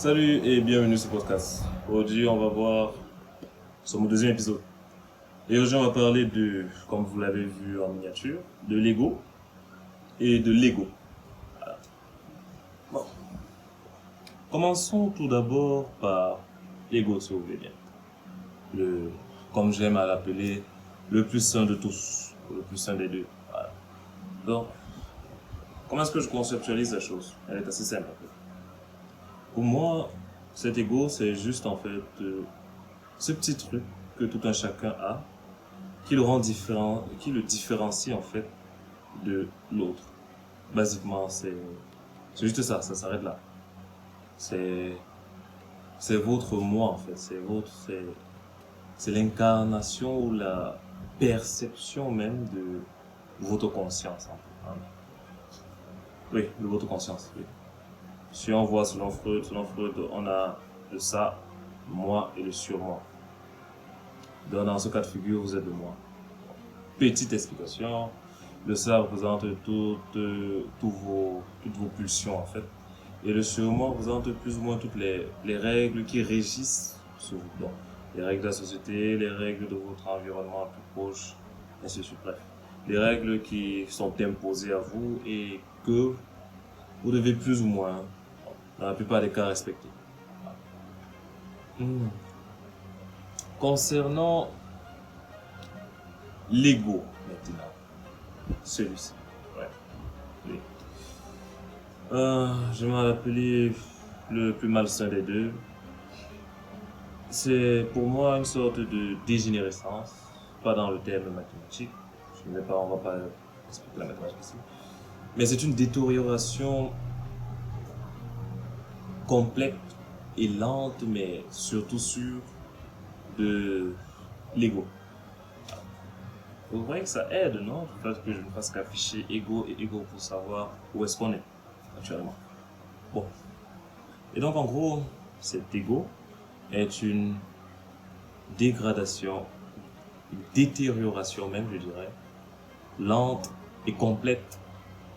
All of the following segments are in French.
Salut et bienvenue sur ce podcast. Aujourd'hui, on va voir sur mon deuxième épisode. Et aujourd'hui, on va parler de, comme vous l'avez vu en miniature, de l'ego et de l'ego. Bon. Commençons tout d'abord par l'ego, si vous voulez bien. Comme j'aime à l'appeler, le plus sain de tous, ou le plus sain des deux. Voilà. Donc, comment est-ce que je conceptualise la chose? Elle est assez simple en fait. Pour moi, cet ego, c'est juste en fait ce petit truc que tout un chacun a, qui le rend différent, qui le différencie en fait de l'autre. Basiquement, c'est juste ça, ça s'arrête là. C'est c'est votre moi en fait, c'est l'incarnation ou la perception même de votre conscience en fait. Hein. Oui, de votre conscience. Oui. Si on voit selon Freud, on a le ça, le moi et le surmoi. Donc dans ce cas de figure, vous êtes le moi. Petite explication, le ça représente toutes vos pulsions en fait. Et le surmoi représente plus ou moins toutes les règles qui régissent ce vous. Donc, les règles de la société, les règles de votre environnement plus proche, ainsi de suite. Bref, les règles qui sont imposées à vous et que vous devez plus ou moins, dans la plupart des cas, respecter. Hmm. Concernant l'ego, maintenant, celui-ci. Ouais. Oui. Je vais l'appeler le plus malsain des deux. C'est pour moi une sorte de dégénérescence, pas dans le terme mathématique, on va pas expliquer la mathématique ici, mais c'est une détérioration complète et lente, mais surtout sûre de l'ego. Vous voyez que ça aide, non? Le fait que je ne fasse qu'afficher ego et ego pour savoir où est-ce qu'on est, actuellement. Bon. Et donc, en gros, cet ego est une dégradation, une détérioration même, je dirais, lente et complète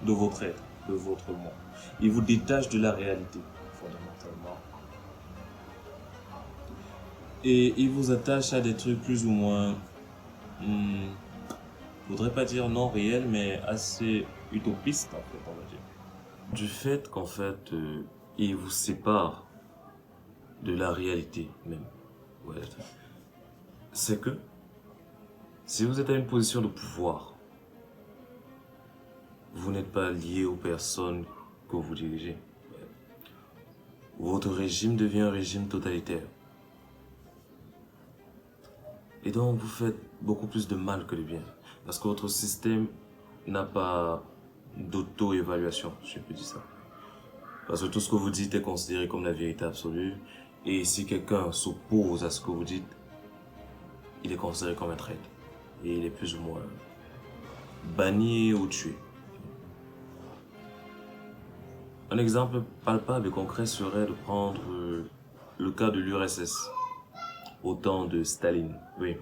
de votre être, de votre moi. Il vous détache de la réalité, fondamentalement. Et il vous attache à des trucs plus ou moins, je voudrais pas dire non réels, mais assez utopistes, en fait, on va dire. Du fait qu'en fait, il vous sépare de la réalité même. Ouais. C'est que, si vous êtes à une position de pouvoir, vous n'êtes pas lié aux personnes que vous dirigez. Votre régime devient un régime totalitaire. Et donc vous faites beaucoup plus de mal que de bien. Parce que votre système n'a pas d'auto-évaluation, si je peux dire ça. Parce que tout ce que vous dites est considéré comme la vérité absolue. Et si quelqu'un s'oppose à ce que vous dites, il est considéré comme un traître. Et il est plus ou moins banni ou tué. Un exemple palpable et concret serait de prendre le cas de l'URSS au temps de Staline, oui,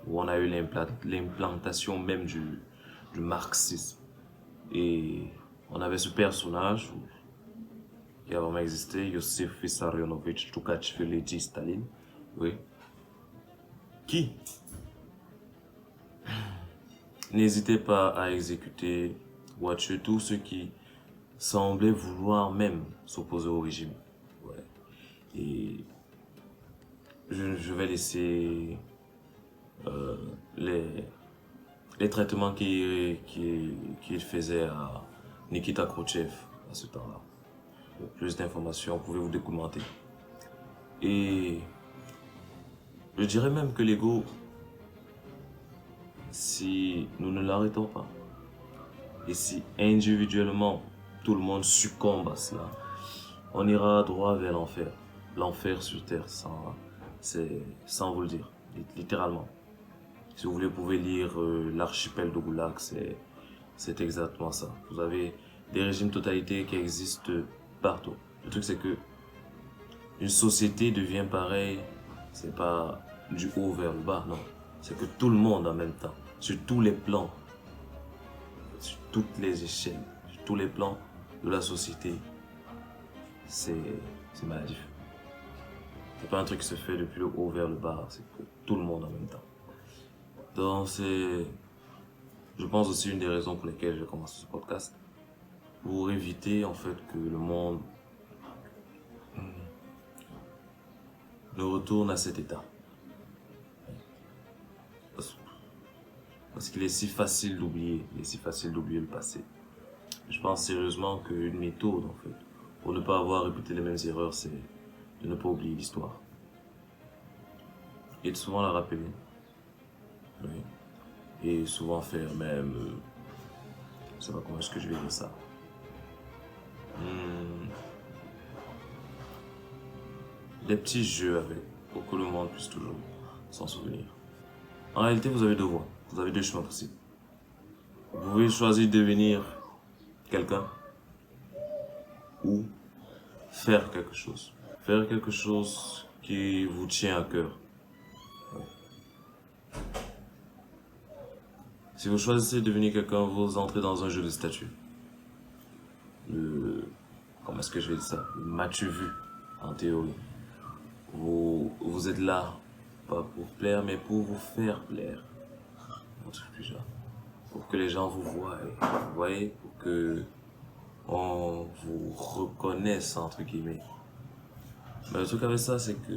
où on a eu l'implantation même du marxisme. Et on avait ce personnage qui a vraiment existé, Iosif Vissarionovitch Tchoukachvili Staline, oui, qui n'hésitait pas à exécuter ou à tuer tous ceux qui semblaient vouloir même s'opposer au régime. Ouais. Et je vais laisser les traitements qu'il faisait à Nikita Khrouchtchev à ce temps-là. Pour plus d'informations, pouvez vous documenter. Et je dirais même que l'ego, si nous ne l'arrêtons pas, et si individuellement tout le monde succombe à cela, on ira droit vers l'enfer. L'enfer sur terre, sans vous le dire, littéralement. Si vous voulez, vous pouvez lire l'archipel de Goulag, c'est exactement ça. Vous avez des régimes totalitaires qui existent partout. Le truc, c'est que une société devient pareille, c'est pas du haut vers le bas, non. C'est que tout le monde en même temps, sur tous les plans, sur toutes les échelles, sur tous les plans de la société, c'est c'est maladif. C'est pas un truc qui se fait depuis le haut vers le bas, c'est pour tout le monde en même temps. Donc c'est, je pense aussi une des raisons pour lesquelles j'ai commencé ce podcast, pour éviter en fait que le monde ne retourne à cet état. Parce qu'il est si facile d'oublier, le passé. Je pense sérieusement qu'une méthode en fait, pour ne pas avoir répété les mêmes erreurs, c'est de ne pas oublier l'histoire. Et de souvent la rappeler. Oui. Et souvent faire même, je sais pas comment est-ce que je vais dire ça. Des petits jeux avec, pour que le monde puisse toujours s'en souvenir. En réalité, vous avez deux voies, vous avez deux chemins possibles. Vous pouvez choisir de devenir quelqu'un ou faire quelque chose. Faire quelque chose qui vous tient à cœur. Si vous choisissez de devenir quelqu'un, vous entrez dans un jeu de statut. Comment est-ce que je vais dire ça? Le match vu, en théorie. Vous êtes là, pas pour plaire, mais pour vous faire plaire. Un truc plus genre. Pour que les gens vous voient, vous voyez, pour que on vous reconnaisse, entre guillemets. Mais le truc avec ça, c'est que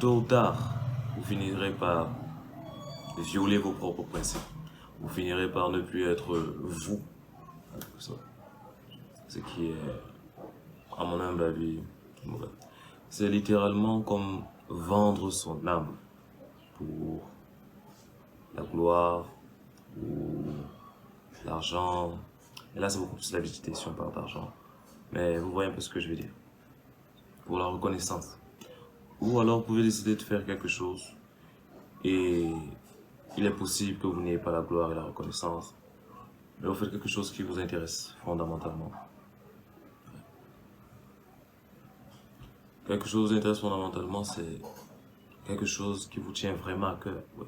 tôt ou tard, vous finirez par violer vos propres principes. Vous finirez par ne plus être vous. Ce qui est, à mon humble avis, mauvais. C'est littéralement comme vendre son âme pour la gloire ou l'argent. Et là, c'est beaucoup plus l'avidité si on parle d'argent. Mais vous voyez un peu ce que je veux dire. Pour la reconnaissance. Ou alors, vous pouvez décider de faire quelque chose et il est possible que vous n'ayez pas la gloire et la reconnaissance, mais vous faites quelque chose qui vous intéresse fondamentalement. Quelque chose qui vous intéresse fondamentalement, c'est quelque chose qui vous tient vraiment à cœur. Ouais.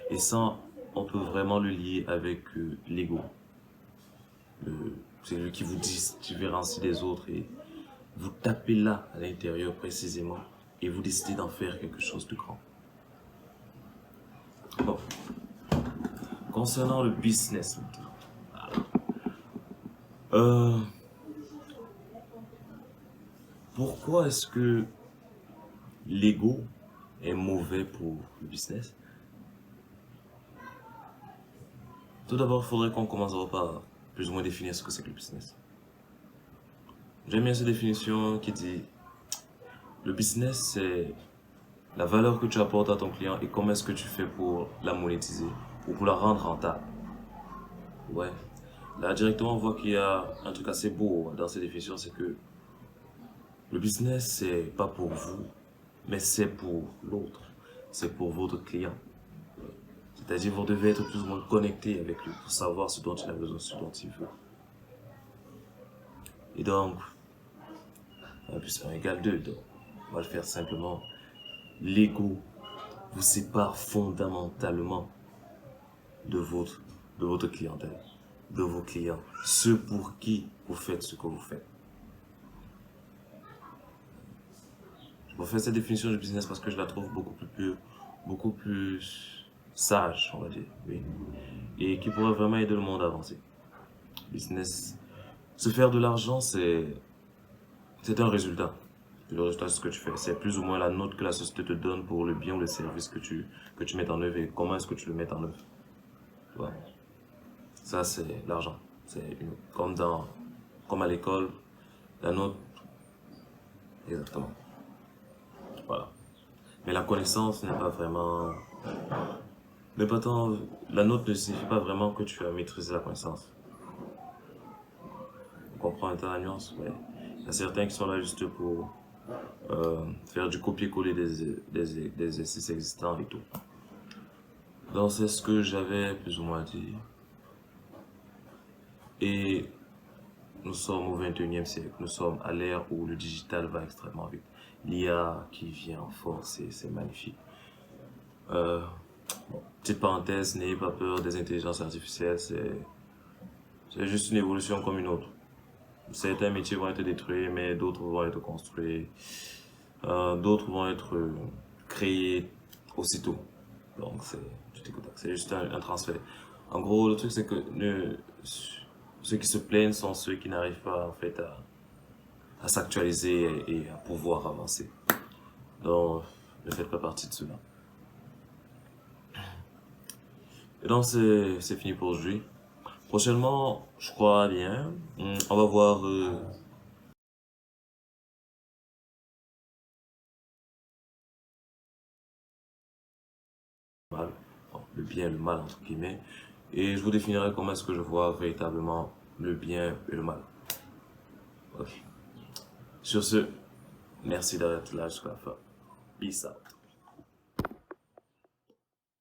Et ça, on peut vraiment le lier avec l'ego. C'est lui qui vous différencie des autres et vous tapez là, à l'intérieur précisément, et vous décidez d'en faire quelque chose de grand. Bon. Concernant le business maintenant. Pourquoi est-ce que l'ego est mauvais pour le business? Tout d'abord, il faudrait qu'on commence par plus ou moins définir ce que c'est que le business. J'aime bien cette définition qui dit le business, c'est la valeur que tu apportes à ton client et comment est-ce que tu fais pour la monétiser ou pour la rendre rentable. Ouais. Là, directement, on voit qu'il y a un truc assez beau dans cette définition, c'est que le business, c'est pas pour vous, mais c'est pour l'autre. C'est pour votre client. C'est-à-dire, vous devez être plus ou moins connecté avec lui pour savoir ce dont il a besoin, ce dont il veut. Et donc, 1 plus 1 égale 2. Donc, on va le faire simplement. L'ego vous sépare fondamentalement de votre clientèle, de vos clients, ceux pour qui vous faites ce que vous faites. Je vous fais cette définition du business parce que je la trouve beaucoup plus sage, on va dire, oui, et qui pourrait vraiment aider le monde à avancer. Business, se faire de l'argent, c'est un résultat. Le résultat de ce que tu fais, c'est plus ou moins la note que la société te donne pour le bien ou le service que tu mets en œuvre et comment est-ce que tu le mets en œuvre. Ouais. Ça, c'est l'argent. Comme à l'école, la note, exactement. Voilà. Mais la connaissance n'est pas vraiment, la note ne signifie pas vraiment que tu as maîtrisé la connaissance. On comprend un peu la nuance, ouais. Il y a certains qui sont là juste pour faire du copier-coller des exercices existants et tout. Donc c'est ce que j'avais plus ou moins dit. Et nous sommes au 21e siècle, nous sommes à l'ère où le digital va extrêmement vite. L'IA qui vient en force, c'est magnifique. Petite parenthèse, n'ayez pas peur des intelligences artificielles, c'est juste une évolution comme une autre. certains métiers vont être détruits, mais d'autres vont être construits. D'autres vont être créés aussitôt. Donc, c'est juste un transfert. En gros, le truc, c'est que ceux qui se plaignent sont ceux qui n'arrivent pas, en fait, à s'actualiser et à pouvoir avancer. Donc, ne faites pas partie de cela. Et donc, c'est fini pour aujourd'hui. Prochainement, je crois bien, on va voir mal, bon, le bien et le mal, entre guillemets. Et je vous définirai comment est-ce que je vois véritablement le bien et le mal. Ok. Sur ce, merci d'être là jusqu'à la fin. Peace out.